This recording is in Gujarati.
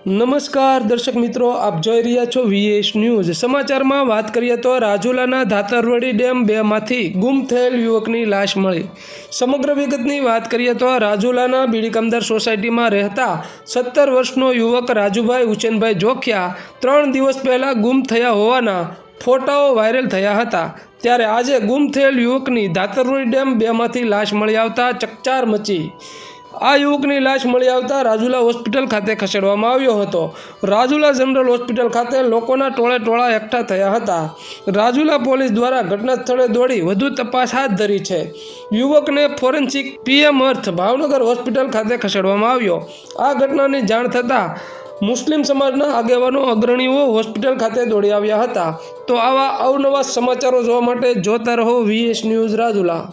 નમસ્કાર દર્શક મિત્રો, આપ જોઈ રહ્યા છો VS ન્યૂઝ। સમાચારમાં વાત કરીએ તો રાજુલાના ધાતરવડી ડેમ 2માંથી ગુમ થયેલ યુવકની લાશ મળી। સમગ્ર વિગતની વાત કરીએ તો રાજુલાના બીડીકમદાર સોસાયટીમાં રહેતા 17 વર્ષનો યુવક રાજુભાઈ ઉચેનભાઈ જોખિયા 3 દિવસ પહેલાં ગુમ થયા હોવાના ફોટાઓ વાયરલ થયા હતા। ત્યારે આજે ગુમ થયેલ યુવકની ધાતરવડી ડેમ 2માંથી લાશ મળી આવતા ચકચાર મચી। આ યુવકની લાશ મળી આવતા રાજુલા હોસ્પિટલ ખાતે ખસેડવામાં આવ્યો હતો। રાજુલા જનરલ હોસ્પિટલ ખાતે લોકોના ટોળા એકઠા થયા હતા। રાજુલા પોલીસ દ્વારા ઘટના સ્થળે દોડી વધુ તપાસ હાથ ધરી છે। યુવકને ફોરેન્સિક PM અર્થ ભાવનગર હોસ્પિટલ ખાતે ખસેડવામાં આવ્યો। આ ઘટનાની જાણ થતાં મુસ્લિમ સમાજના આગેવાનો અગ્રણીઓ હોસ્પિટલ ખાતે દોડી આવ્યા હતા। તો આવા અવનવા સમાચારો જોવા માટે જોતા રહો VS ન્યૂઝ રાજુલા।